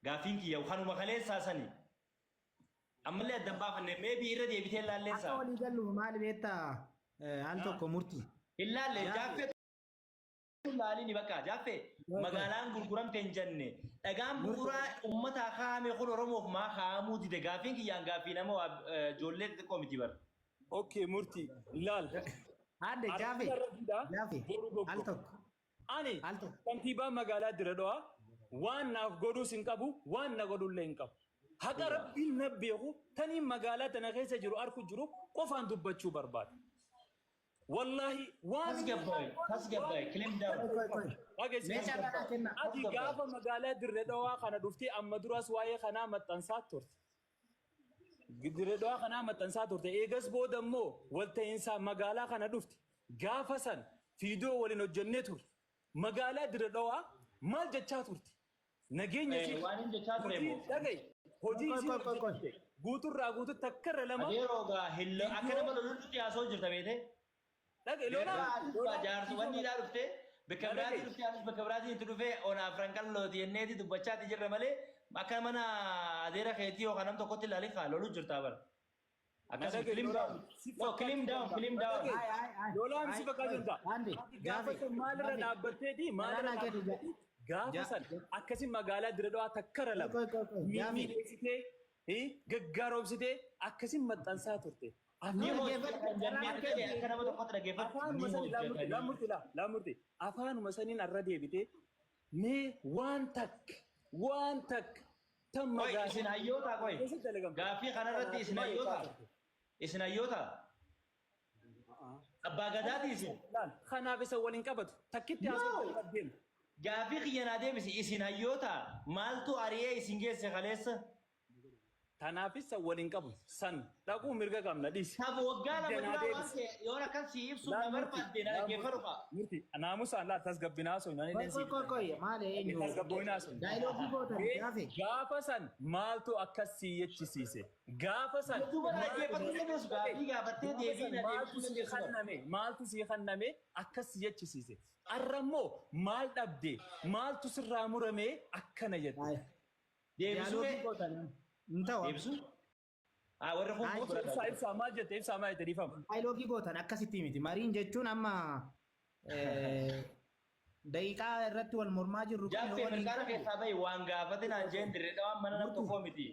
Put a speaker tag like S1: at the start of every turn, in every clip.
S1: Gaaffiin kiyya kanuma kaleessaa sani. Ammallee adda baafannee meebii irra deebitee ilaalleessa.
S2: Akka walii gallu maal beektaa al tokko murtii.
S1: Ilaalle jaaffee laalini bakka jaaffee magaalaan gurguramte hin jenne dhagaan bu'uuraa uummataa kaa'ame kun Oromoof maa kaa'amuu dide gaaffiin kiyyaan gaaffii nama ijoollee xixiqqoo miti bara.
S3: Okay murtii ilaal.
S2: Adde jaaffee al tokko.
S3: Ani kantiibaa magaalaa Diradawaa waan naaf godhuus hin qabu waan na godhullee hin qabu. Haqa rabbiin na beeku tanii magaalaa tana keessa jiru arku jiru qofaan dubbachuu barbaada. Wallahi waan
S1: tasgabbaa'e kilim daawwa.
S3: Ati gaafa magaalaa Diradawaa kana dhuftee amma duras waa'ee kanaa maxxansaa turte. Diradawaa kanaa maxxansaa turte eegas booda immoo walta'iinsa magaalaa kana dhufte gaafa san fiidiyoo waliin hojjennee turte. Magaalaa Diradawaa maal jechaa turte? Nageenya
S1: waan jechaa ture moo?
S3: Dhagaye. Hojii isii guuturraa guututti akka irra lama.
S1: Adeeroogaa hilla akka nama lolutti haasoo jirta beete.
S3: Dhagaye lola
S1: jaarsu wanni dhaa dhufte bakka biraatii dhufte anis bakka biraatii itti dhufee onaaf ranqallooti jenneeti dubbachaati jirra malee akka mana adeera keetii yookaan nam tokkotti ilaalee kaa loluu jirtaa bara. Akkasuma kilim daawun.
S3: Lolaan si bakka jirta. Gaafa maalirra dhaabbatteeti maalirra dhaabbatteeti. Gaafa san akkasii magaalaa Diradawaa takkara lama miidheessitee gaggaroomsitee akkasii maxxansaa turte. Afaanuma saniin arra deebitee mee waan takka tan magaalaa.
S1: Isin hayyoota qoy. Gaaffii kanarratti isin hayyoota. Abbaa Gadaati isin.
S3: Kanaaf isa waliin qabatu takkitti haasawaa deemu.
S1: Gaaffii kiyyanaa deebisi isin hayyoota maaltu ari'ee isin geesse kaleessa?
S3: Tanaafis waliin qabu san dhaquu mirga qabna dhiisi.
S1: Tabu waggaa lama dura waan ta'e yoo akkas si ibsu na barbaadde na dhaggeeffadhu qaba.
S3: Murtii naamusaan laa tasgabbinaa sun ani leensi.
S2: Maal eenyu?
S3: Tasgabbinaa sun.
S2: Daayiloogi gootan gaafe.
S3: Gaafa san maaltu akkas si yechisiise? Gaafa san.
S1: Duuba dhaggeeffadhu deebisu gaaffii gaafattee deebii na
S3: deebisuu maaltu si kanname akkas si yechisiise? Arrammoo maal dhabde maaltu sirraa murame akkana jedhu.
S1: Deebisuu
S2: gootan. Ntawa.
S1: Deebisu? Warra kun
S3: ibsaa maal jette ibsaa maal jette dhiifama.
S2: Daayiloogi gootan akkasitti miti. Mariin jechuun amma daqiiqaa irratti wal mormaa jirru.
S1: Jaaffee mirgaana keessaa bahi waan gaafate naan jeen Diradawaan mana nam tokkoo miti.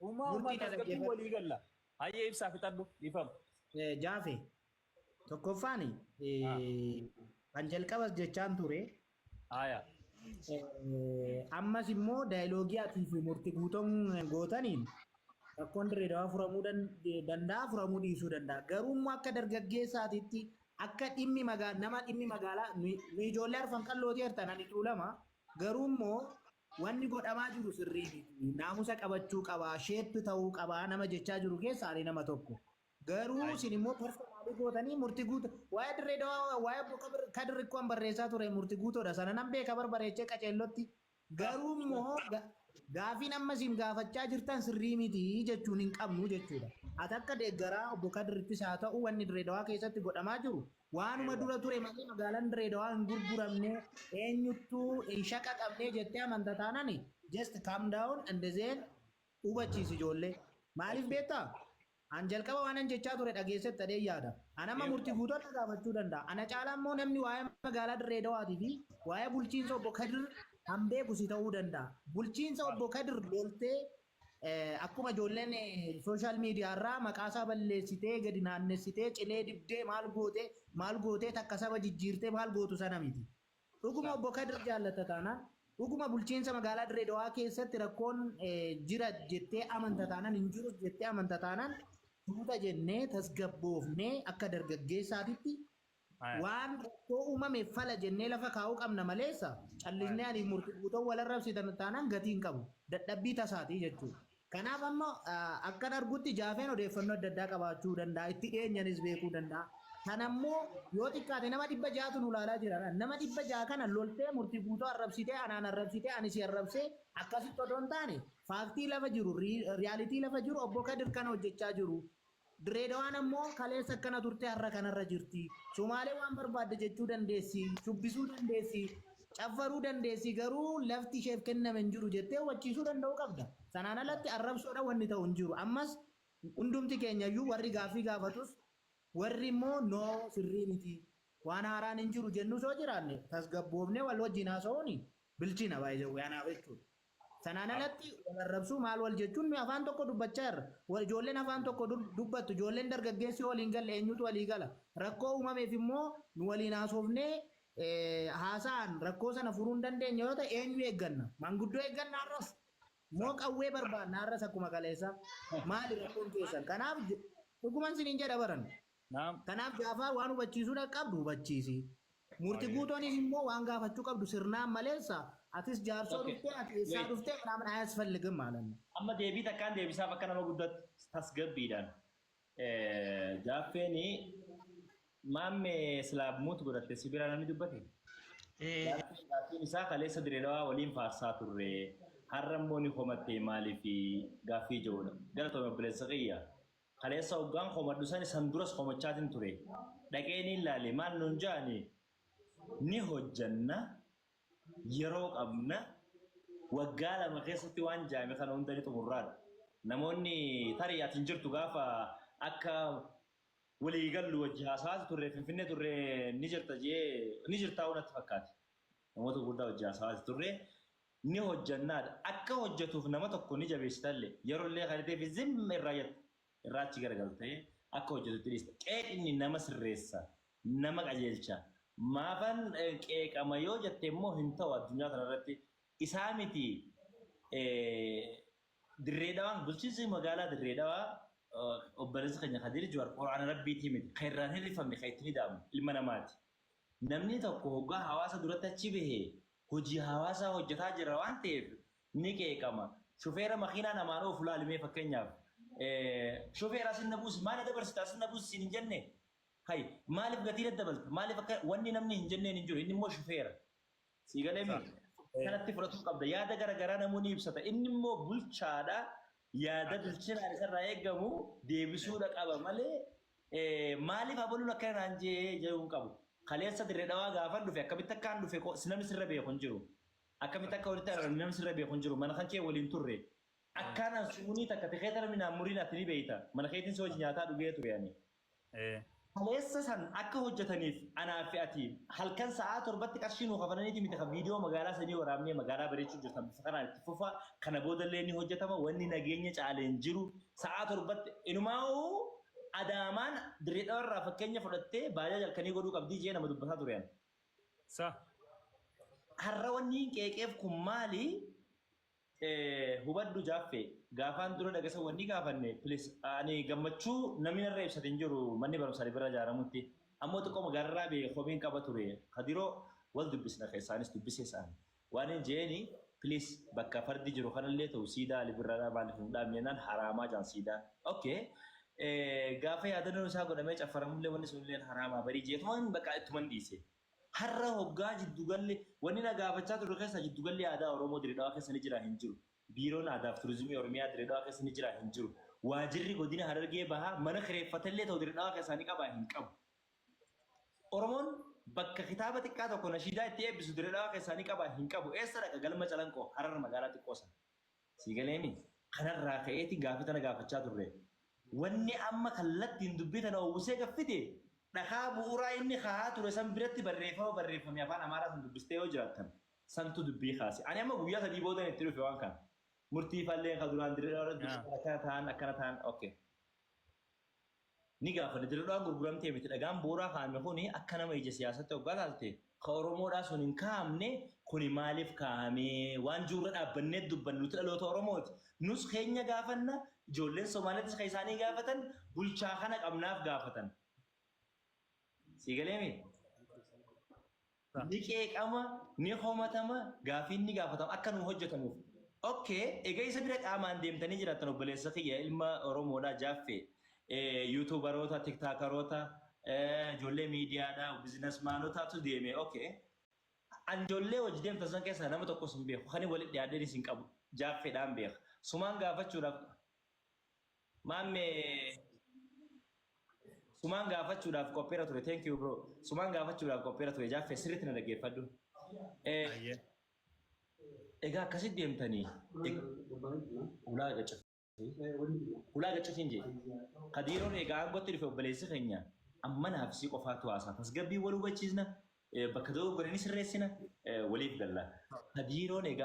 S3: Uumaa tasgabbii walii galla. Hayyee ibsaa fixadhu dhiifama.
S2: Jaafe tokkoffaani kan jalqabas jechaan ture.
S3: Aayaa.
S2: Ammas immoo daayiloogi atii fi murtii guutuun gootaniin rakkoon Diradawaa furamuu danda'a furamuu dhiisuu danda'a. Garuu akka dargaggeessaatitti akka nama dhimmi magaalaa nu ijoollee arfan qallootii hartan ani tuulama garuu immoo wanni godhamaa jiru sirrii miti. Naamusa qabachuu qaba, sheeppi ta'uu qaba nama jechaa jiru keessaa ani nama tokko. Garuu isin immoo personaalii gootanii murtii guutuu waa'ee Diradawaa waa'ee kadirri kun barreessaa ture murtii guutuudha sana nan beeka barbareechee qaceellotti garuu immoo gaafiin amma isin gaafachaa jirtan sirrii miti jechuun hin qabnu jechuudha. Ati akka deeggaraa obbo Kadirrittis haa ta'u wanni Diradawaa keessatti godhamaa jiru waanuma dura ture malee magaalaan Diradawaa hin gurguramne eenyuttuu hin shaqaqamne jettee amanta taanani just calm down and then hubachiisi ijoollee maaliif beektaa? An jalqaba waan an jechaa ture dhageessatti ta'ee yaada. Anama murtii guutuudha gaafachuu danda'a. Ana caalaa immoo namni waa'ee magaalaa Diradawaatii fi waa'ee bulchiinsa obbo Kadir han beeku si ta'uu danda'a. Bulchiinsa obbo Kadir loltee akkuma ijoolleen sooshaal miidiyaa irraa maqaasaa balleessitee gadi naannessitee cilee dibdee maal gootee takka saba jijjiirtee maal gootu sana miti. Dhuguma obbo Kadir jaallata taanaan dhuguma bulchiinsa magaalaa Diradawaa keessatti rakkoon jira jettee amanta taanaan hin jiru jettee amanta taanaan tuuta jennee tasgabboofnee akka dargaggeessaatitti waan rakkoo uumame fala jennee lafa kaa'uu qabna maleessa callisnee ani murtii guutuu wal arrabsitan taanaan gatii hin qabu dadhabbii tasaatii jechuudha. Kanaaf amma akkan argutti Jaafeen odeeffannoo adda addaa qabaachuu danda'a itti dhiyeenyanis beekuu danda'a. Kanammoo yoo xiqqaate nama 600 nu ilaalaa jira. Nama 600 kana loltee murtii guutuu arrabsitee anaan arrabsitee anis arrabsee akkasitti odoo hin taane faaktii lafa jiru riyaalitii lafa jiru obbo Kadir kana hojjechaa jiru. Diradawaan ammoo kaleessa akkana turte har'a kanarra jirti. Sumaalee waan barbaadde jechuu dandeessi, shubbisuu dandeessi. caffaruu dandeessi garuu lafti isheef kenname hin jiru jettee hubachiisuu danda'uu qabda. Sanaan alatti arrabsoodha wanni ta'u hin jiru. Ammas hundumti keenyayyuu warri gaaffii gaafatus warri immoo noo sirrii miti waan haaraan hin jiru jennu soo jiraanne tasgabboofne wal wajjin haasa'uuni bilchina baay'ee waanaaf jechuudha. Sanaan alatti wal arrabsuu maal wal jechuun nu afaan tokko dubbachaa jirra. Ijoolleen afaan tokko dubbattu ijoolleen dargaggeessi waliin galle eenyutu walii gala. Rakkoo uumameef immoo nu waliin haasofnee haasa'an rakkoo sana furuu hin dandeenye yoo ta'e eenyu eegganna? Manguddoo eegganna har'as moo qawwee barbaanna har'as akkuma kaleessa maali rakkoon keessan? Kanaaf dhuguman siniin jedha baran. Kanaaf Jaafar waan hubachiisuu qabdu hubachiisi. Murtii guutoonis immoo waan gaafachuu qabdu sirnaan maleessa atis jaarsoo dhuftee ati eessaa dhuftee kanaaman ayasfalligin ማለት ነው.
S1: Amma deebii takkaan deebisaaf akka nama guddaatti tasgabbiidhaan jaaffeeni maamme silaabmuutu godhatte sibira namni dubbate. Gaaffiin isaa kaleessa direedawaa waliin faarsaa turre har'a immoo ni homattee maaliif gaaffii jiruudha. Galatoome obboleessa qiyya. Kaleessa hoggaan homadhu san isan duras homachaatiin ture. Dhaqee ni ilaale maal nuun jaani ni hojjanna yeroo qabna waggaa lama keessatti waan jaame kana hunda ni xumurraadha. Namoonni tariyaatiin jirtu gaafa akka walii gallu wajji haasawaati turre finfinnee turre ni jirtaa hunatti fakkaate. Namoota guddaa wajji haasawaati turre ni hojjannaadha. Akka hojjetuuf nama tokko ni jabeessitallee yeroo illee kan ta'eef zimma irraachi garagaltee akka hojjetutti dhiista. Qeeqni nama sirreessa nama qajeelcha. Maafan qeeqama yoo jette immoo hin ta'u addunyaa kanarratti isaa miti dirreedhawaan bulchiinsi magaalaa dirreedhawaa obboleessa keenya Khadiir Juwaar quraana rabbiitii miti kan irraan hirrifamne kan itti hidhaamu ilma namaati. Namni tokko hoggaa hawaasa duratti achi bahee hojii hawaasaa hojjetaa jira waan ta'eef ni qeeqama. Shufeera makiinaa namaan oofu laalimee fakkeenyaaf shufeera asin buusi maal dabarsita asin buusi siin hin jenne. Hai maaliif gatii daddabalta maaliif akka wanni namni hin jenneen hin jiru inni immoo shufeera si galee mi kanatti fudhachuu qabda yaada garaagaraa namoonni ibsata inni immoo bulchaadha yaada bilchinaan isarraa eegamu deebisuudha qaba malee maaliif abaluun akka naan jechuun qabu kaleessa dirreedhawaa gaafan dhufe akkamitti akkaan dhufe namni sirra beeku hin jiru akkamitti akka walitti argamu namni sirra beeku hin jiru mana kan kee waliin turre akkaan sumunii takka tikeeta namni naan muriin ati ni beeyta mana keetiin soo nyaataa dhugee ture yaani. Kaleessa san akka hojjetaniif anaa fi ati halkan sa'aa torbatti qarshii nuu kafalaniiti miti kan viidiyoo magaalaa sadii waraabnee magaalaa bareechuu jirtan bifa kanaan itti fufa kana boodallee ni hojjetama wanni nageenya caaleen jiru sa'aa torbatti inumaa'uu adaamaan dirreedhawa irraa fakkeenya fudhattee baajaaja halkanii godhuu qabdii jee nama dubbataa tureen. Har'a wanni qeeqeef kun maali? Hubaddu jaaffee gaafaan dura dhagasa wanni gaafanne please ani gammachuu namni irra ibsate hin jiru manni barumsaa bira ijaaramutti ammoo xiqqoo magaalarraa bee komiin qaba ture Kadiroo wal dubbisna keessaanis dubbisee isaan waan hin jeeni please bakka fardi jiru kanallee ta'u siidaa libirraa maaliif hin dhaabneenaan haraamaa jaan siidaa okay gaafa yaadannoo isaa godhamee caffaramullee wanni sunillee haraamaa barii jeetumaan bakka ittuman dhiise. Har'a hoggaa jiddugalli wanni na gaafachaa ture keessa jiddugalli aadaa Oromoo Dirreedhawaa keessa ni jira hin jiru. Biiroon aadaa fi turizimii Oromiyaa Dirreedhawaa keessa ni jira hin jiru. Waajirri godina Harargee bahaa mana kireeffatallee ta'u Dirreedhawaa keessaa ni qabaa hin qabu. Oromoon bakka kitaaba xiqqaa tokko nashiidaa itti eebbisu Dirreedhawaa keessaa ni qabaa hin qabu. Eessa dhaqa galma calanqoo Harar magaalaa xiqqoo sana. Siigaleemi kanarraa ka'eeti gaafii tana gaafachaa turre. Wanni amma kallattiin dubbii tana uwwisee gaffite dhakaa bu'uuraa inni kaa'aa ture san biratti barreeffame afaan Amaaraa san dubbistee yoo jiraattan santu dubbii kaase. Ani amma guyyaa sadii booda itti dhufe waan kana. Murtii fallee kan duraan dirreedhaa akkana ta'an okay. Ni gaafanne dirreedhaan gurguramtee miti dhagaan bu'uuraa kaa'ame kuni akka nama ija siyaasatti hoggaa taalte kan Oromoodhaa sun hin kaa'amne kuni maaliif kaa'amee waan juurra dhaabbannee dubbannu nuti dhaloota Oromooti. Nus keenya gaafanna ijoolleen Somaaliittis kan isaanii gaafatan bulchaa kana qabnaaf gaafatan. Siigaleemi ni qeeqama ni homatama gaafiin ni gaafatama akka nu hojjetamuuf. Okay, egaa isa bira qaamaan deemtanii jiraatan obboleessa kiyya ilma Oromoodhaa jaaffee yuutuubaroota tiktaakaroota ijoollee miidiyaadhaa bizinesmaanotaatu deeme okay. An ijoollee wajji deemtan san keessaa nama tokkos hin beeku kan walitti dhiyaadheen isin qabu jaaffeedhaan beeka. Sumaan gaafachuudhaaf Sumaan gaafachuudhaaf qopheera ture. Thank you bro. Sumaan gaafachuudhaaf qopheera ture. Jaaffee sirriitti na dhaggeeffadhu. Egaa akkasitti deemtanii ulaa gaccafiin jee Kadiiroon egaa aangotti dhufe obboleessi keenya amma naaf si qofaatu haasaa tasgabbii wal hubachiisna bakka tokko godhanii sirreessina waliif galla Kadiiroon egaa